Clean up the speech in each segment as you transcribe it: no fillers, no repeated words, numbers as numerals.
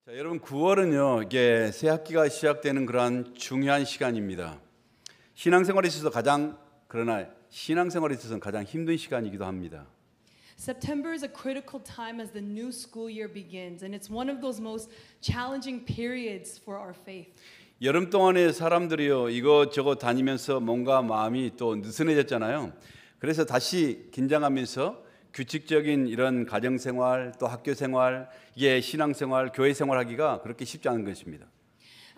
자, 여러분 9월은요 이게 새 학기가 시작되는 그러한 중요한 시간입니다. 신앙생활에 있어서 가장 힘든 시간이기도 합니다. September is a critical time as the new school year begins, and it's one of those most challenging periods for our faith. 여름 동안에 사람들이요 이것저것 다니면서 뭔가 마음이 또 느슨해졌잖아요. 그래서 다시 긴장하면서 규칙적인 이런 가정생활 또 학교생활, 이게 신앙생활, 교회생활 하기가 그렇게 쉽지 않은 것입니다.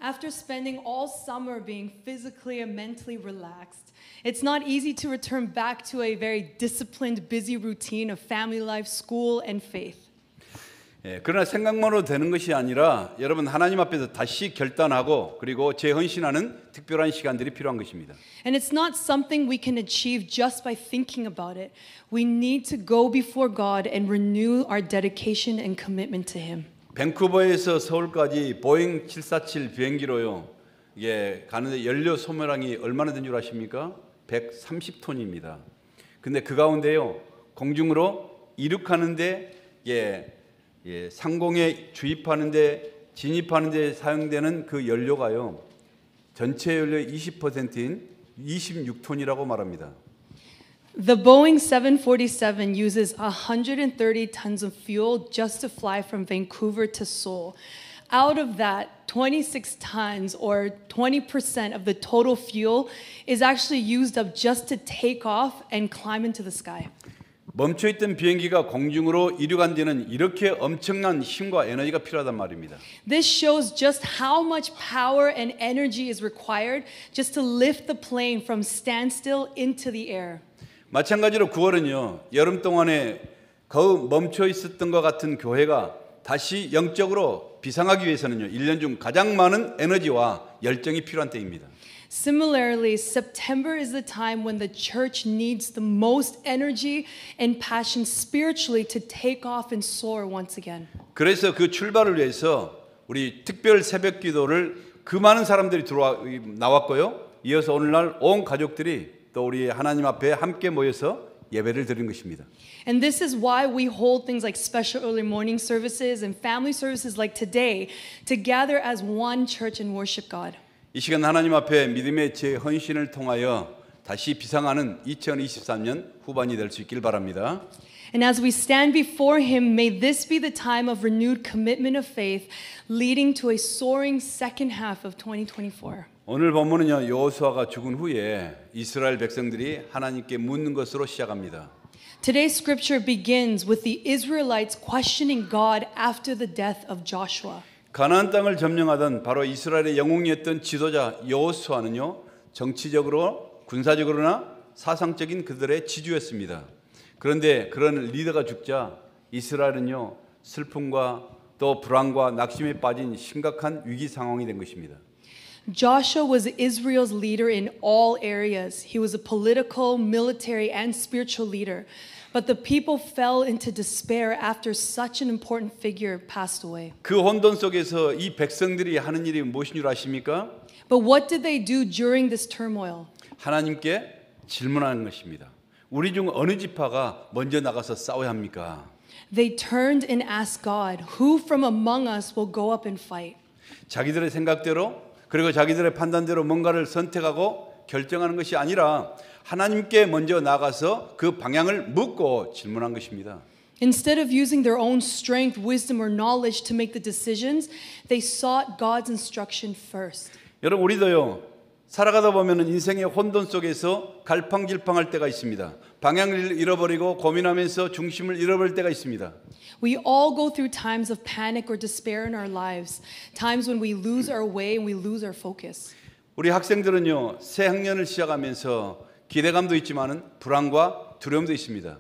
After spending all summer being physically and mentally relaxed, it's not easy to return back to a very disciplined, busy routine of family life, school, and faith. 그러나 생각만으로 되는 것이 아니라 여러분 하나님 앞에서 다시 결단하고 그리고 재헌신하는 특별한 시간들이 필요한 것입니다. And it's not something we can achieve just by thinking about it. We need to go before God and renew our dedication and commitment to Him. 밴쿠버에서 서울까지 보잉 747 비행기로요. 이게 가는데 연료 소모량이 얼마나 된 줄 아십니까? 130톤입니다. 근데 그 가운데요. 공중으로 이륙하는데 상공에 주입하는데 진입하는데 사용되는 그 연료가요. 전체 연료의 20%인 26톤이라고 말합니다. The Boeing 747 uses 130 tons of fuel just to fly from Vancouver to Seoul. Out of that, 26 tons or 20% of the total fuel is actually used up just to take off and climb into the sky. 멈춰있던 비행기가 공중으로 이륙한 데는 이렇게 엄청난 힘과 에너지가 필요하단 말입니다. This shows just how much power and energy is required just to lift the plane from standstill into the air. 마찬가지로 9월은요. 여름 동안에 거의 멈춰 있었던 것 같은 교회가 다시 영적으로 비상하기 위해서는요. 1년 중 가장 많은 에너지와 열정이 필요한 때입니다. Similarly, September is the time when the church needs the most energy and passion spiritually to take off and soar once again. 그래서 그 출발을 위해서 우리 특별 새벽 기도를 그 많은 사람들이 나왔고요. 이어서 오늘날 온 가족들이 또 우리 하나님 앞에 함께 모여서 예배를 드린 것입니다. And this is why we hold things like special early morning services and family services like today to gather as one church and worship God. 이 시간 하나님 앞에 믿음의 재헌신을 통하여 다시 비상하는 2023년 후반이 될 수 있길 바랍니다. And as we stand before Him, may this be the time of renewed commitment of faith, leading to a soaring second half of 2024. 오늘 본문은요 여호수아가 죽은 후에 이스라엘 백성들이 하나님께 묻는 것으로 시작합니다. Today's scripture begins with the Israelites questioning God after the death of Joshua. 가나안 땅을 점령하던 바로 이스라엘의 영웅이었던 지도자 여호수아는요 정치적으로 군사적으로나 사상적인 그들의 지주였습니다. 그런데 그런 리더가 죽자 이스라엘은요 슬픔과 또 불안과 낙심에 빠진 심각한 위기 상황이 된 것입니다. Joshua was Israel's leader in all areas. He was a political, military, and spiritual leader. But the people fell into despair after such an important figure passed away. 그 혼돈 속에서 이 백성들이 하는 일이 무엇인 줄 아십니까? But what did they do during this turmoil? 하나님께 질문하는 것입니다. 우리 중 어느 지파가 먼저 나가서 싸워야 합니까? They turned and asked God, who from among us will go up and fight? 자기들의 생각대로 그리고 자기들의 판단대로 뭔가를 선택하고 결정하는 것이 아니라 하나님께 먼저 나가서 그 방향을 묻고 질문한 것입니다. Instead of using their own strength, wisdom, or knowledge to make the decisions, they sought God's instruction first. 여러분 우리도요 살아가다 보면 인생의 혼돈 속에서 갈팡질팡할 때가 있습니다. 방향을 잃어버리고 고민하면서 중심을 잃어버릴 때가 있습니다. We all go through times of panic or despair in our lives, times when we lose our way and we lose our focus. 우리 학생들은요 새 학년을 시작하면서 기대감도 있지만은 불안과 두려움도 있습니다.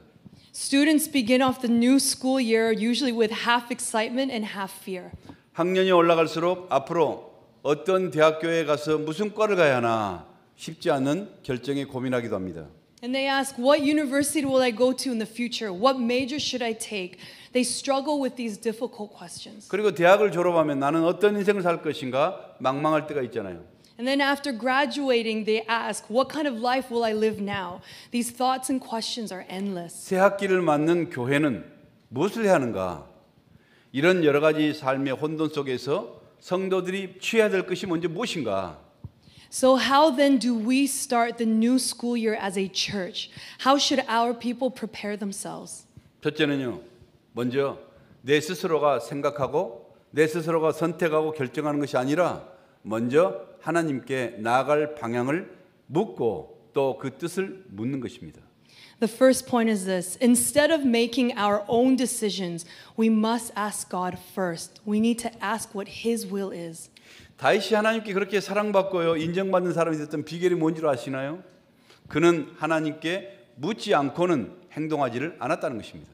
Students begin off the new school year usually with half excitement and half fear. 학년이 올라갈수록 앞으로 어떤 대학교에 가서 무슨 과를 가야 하나 쉽지 않은 결정에 고민하기도 합니다. And they ask, what university will I go to in the future? What major should I take? They struggle with these difficult questions. 그리고 대학을 졸업하면 나는 어떤 인생을 살 것인가 망망할 때가 있잖아요. And then after graduating, they ask, what kind of life will I live now? These thoughts and questions are endless. 새 학기를 맞는 교회는 무엇을 해야 하는가? 이런 여러 가지 삶의 혼돈 속에서 성도들이 취해야 될 것이 먼저 무엇인가? So, how then do we start the new school year as a church? How should our people prepare themselves? 첫째는요, 먼저 내 스스로가 생각하고 내 스스로가 선택하고 결정하는 것이 아니라 먼저 하나님께 나아갈 방향을 묻고 또 그 뜻을 묻는 것입니다. The first point is this: instead of making our own decisions, we must ask God first. We need to ask what His will is. 다윗이 하나님께 그렇게 사랑받고요 인정받는 사람이 됐던 비결이 뭔지 아시나요? 그는 하나님께 묻지 않고는 행동하지를 않았다는 것입니다.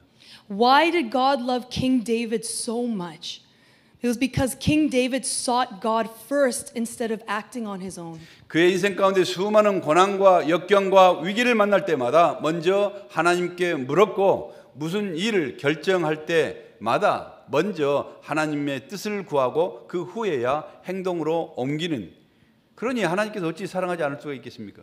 Why did God love King David so much? It was because King David sought God first instead of acting on his own. 그의 인생 가운데 수많은 고난과 역경과 위기를 만날 때마다 먼저 하나님께 물었고 무슨 일을 결정할 때마다 먼저 하나님의 뜻을 구하고 그 후에야 행동으로 옮기는, 그러니 하나님께서 어찌 사랑하지 않을 수가 있겠습니까?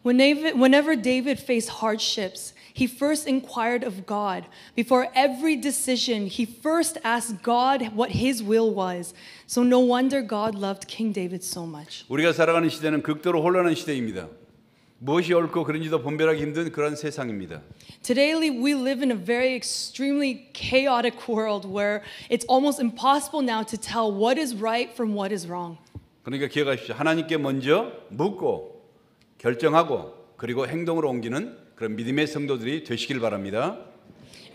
Whenever David faced hardships, he first inquired of God. Before every decision, he first asked God what his will was. So no wonder God loved King David so much. 우리가 살아가는 시대는 극도로 혼란한 시대입니다. 무엇이 옳고 그른지도 분별하기 힘든 그런 세상입니다. Today we live in a very extremely chaotic world where it's almost impossible now to tell what is right from what is wrong. 그러니까 기억하십시오. 하나님께 먼저 묻고 결정하고 그리고 행동으로 옮기는 그런 믿음의 성도들이 되시길 바랍니다.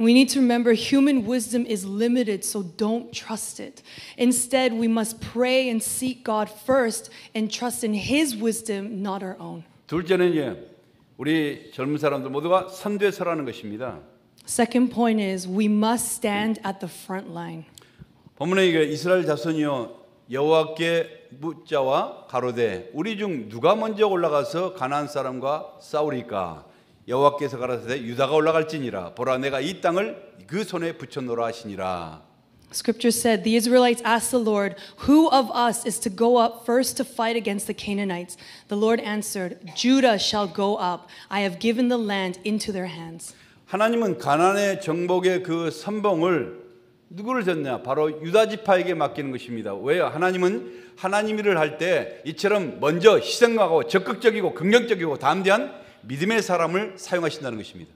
We need to remember human wisdom is limited, so don't trust it. Instead, we must pray and seek God first and trust in His wisdom, not our own. 둘째는 우리 젊은 사람들 모두가 선두에 서라는 것입니다. Second point is we must stand at the front line. 본문에 이스라엘 자손이요 여호와께 묻자와 가로되 우리 중 누가 먼저 올라가서 가나안 사람과 싸우리까? 여호와께서 가라사대 유다가 올라갈지니라. 보라 내가 이 땅을 그 손에 붙여놓으라 하시니라. Scripture said, the Israelites asked the Lord, who of us is to go up first to fight against the Canaanites? The Lord answered, Judah shall go up. I have given the land into their hands. 하나님은 가나안의 정복의 그 선봉을 누구를 줬냐? 바로 유다 지파에게 맡기는 것입니다. 왜요? 하나님은 하나님 일을 할 때 이처럼 먼저 희생하고 적극적이고 긍정적이고 담대한 믿음의 사람을 사용하신다는 것입니다.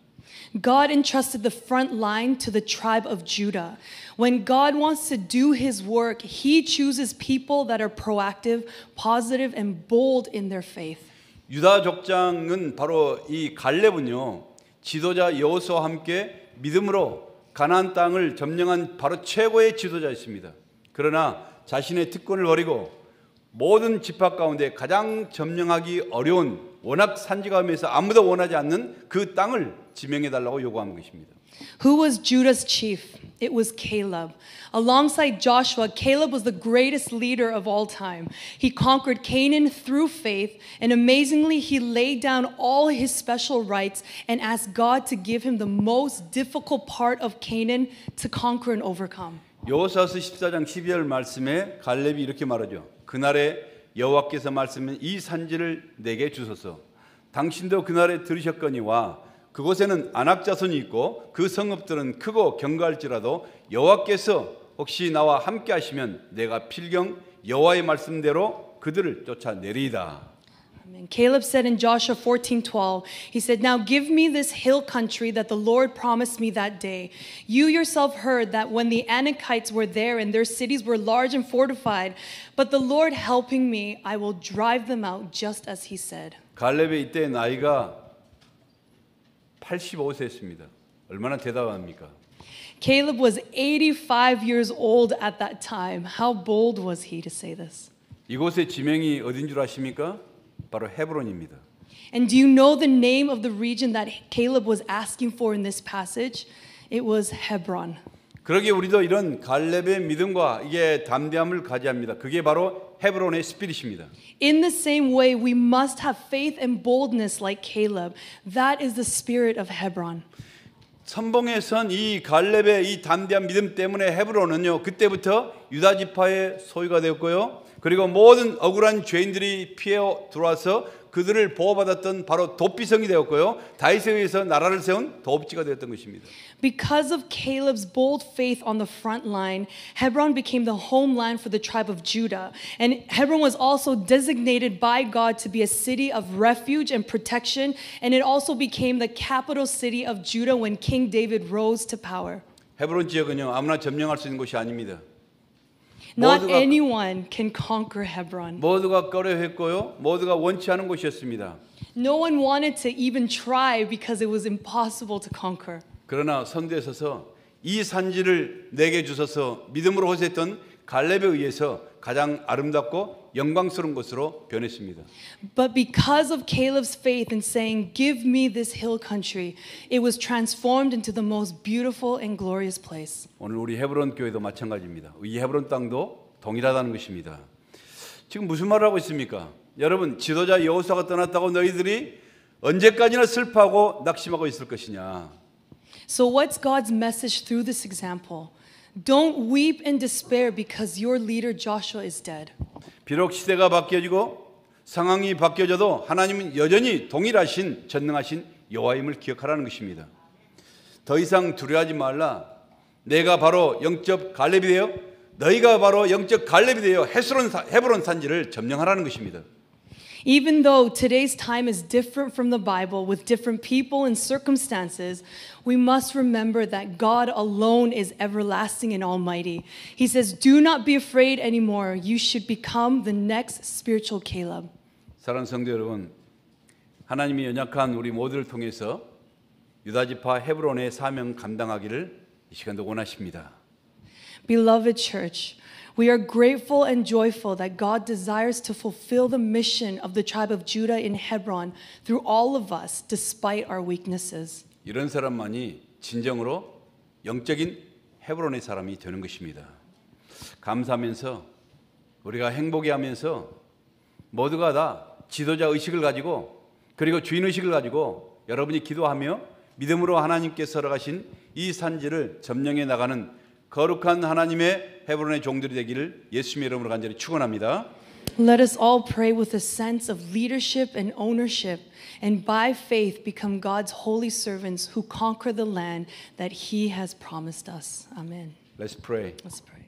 God entrusted the front line to the tribe of Judah. When God wants to do His work, He chooses people that are proactive, positive, and bold in their faith. 유다 족장은 바로 이 갈렙은요 지도자 여호수아와 함께 믿음으로 가나안 땅을 점령한 바로 최고의 지도자였습니다. 그러나 자신의 특권을 버리고 모든 지파 가운데 가장 점령하기 어려운 워낙 산지감에서 아무도 원하지 않는 그 땅을 지명해 달라고 요구한 것입니다. Who was Judah's chief? It was Caleb. Alongside Joshua, Caleb was the greatest leader of all time. He conquered Canaan through faith, and amazingly, he laid down all his special rights and asked God to give him the most difficult part of Canaan to conquer and overcome. 여호수아서 14장 12절 말씀에 갈렙이 이렇게 말하죠. 그날에 여호와께서 말씀은 이 산지를 내게 주소서. 당신도 그날에 들으셨거니와 그곳에는 아낙 자손이 있고 그 성읍들은 크고 견고할지라도 여호와께서 혹시 나와 함께 하시면 내가 필경 여호와의 말씀대로 그들을 쫓아내리이다. Amen. Caleb said in Joshua 14:12, he said, "Now give me this hill country that the Lord promised me that day. You yourself heard that when the Anakites were there and their cities were large and fortified, but the Lord helping me, I will drive them out just as he said." 갈렙의 이때 나이가 85세였습니다. 얼마나 대단합니까? Caleb was 85 years old at that time. How bold was he to say this? 이곳의 지명이 어딘 줄 아십니까? 바로 헤브론입니다. And do you know the name of the region that Caleb was asking for in this passage? It was Hebron. 그러기에 우리도 이런 갈렙의 믿음과 이게 담대함을 가져야 합니다. 그게 바로 헤브론의 스피릿입니다. In the same way, we must have faith and boldness like Caleb. That is the spirit of Hebron. 선봉에 선 이 갈렙의 이 담대한 믿음 때문에 헤브론은요 그때부터 유다 지파의 소유가 되었고요. 그리고 모든 억울한 죄인들이 피해 들어와서 그들을 보호받았던 바로 도피성이 되었고요. 다윗에 의해서 나라를 세운 도읍지가 되었던 것입니다. Because of Caleb's bold faith on the front line, Hebron became the homeland for the tribe of Judah. And Hebron was also designated by God to be a city of refuge and protection. And it also became the capital city of Judah when King David rose to power. 헤브론 지역은요, 아무나 점령할 수 있는 곳이 아닙니다. Not anyone can conquer Hebron. 모두가 꺼려했고요, 모두가 원치 않은 곳이었습니다. No one wanted to even try because it was impossible to conquer. 그러나 선두에 서서 이 산지를 내게 주소서 믿음으로 호소했던 갈렙에 의해서 가장 아름답고 영광스러운 곳으로 변했습니다. But because of Caleb's faith in saying, "Give me this hill country," it was transformed into the most beautiful and glorious place. 오늘 우리 헤브론 교회도 마찬가지입니다. 이 헤브론 땅도 동일하다는 것입니다. 지금 무슨 말을 하고 있습니까? 여러분, 지도자 여호수아가 떠났다고 너희들이 언제까지나 슬퍼하고 낙심하고 있을 것이냐? So what's God's message through this example? Don't weep in despair because your leader Joshua is dead. 비록 시대가 바뀌어지고 상황이 바뀌어져도 하나님은 여전히 동일하신 전능하신 여호와임을 기억하라는 것입니다. 더 이상 두려워하지 말라. 내가 바로 영적 갈렙이 되어 너희가 바로 영적 갈렙이 되어 헤브론 산지를 점령하라는 것입니다. Even though today's time is different from the Bible with different people and circumstances, we must remember that God alone is everlasting and almighty. He says, "Do not be afraid anymore. You should become the next spiritual Caleb." 사랑하는 성도 여러분, 하나님이 연약한 우리 모두를 통해서 유다지파 헤브론의 사명 감당하기를 이 시간도 원하십니다. Beloved church, we are grateful and joyful that God desires to fulfill the mission of the tribe of Judah in Hebron through all of us, despite our weaknesses. 이런 사람만이 진정으로 영적인 헤브론의 사람이 되는 것입니다. 감사하면서 우리가 행복해하면서 모두가 다 지도자 의식을 가지고 그리고 주인 의식을 가지고 여러분이 기도하며 믿음으로 하나님께서 허락하신 이 산지를 점령해 나가는 거룩한 하나님의 헤브론의 종들이 되기를 예수님의 이름으로 간절히 축원합니다. Let us all pray with a sense of leadership and ownership, and by faith become God's holy servants who conquer the land that He has promised us. Amen. Let's pray. Let's pray.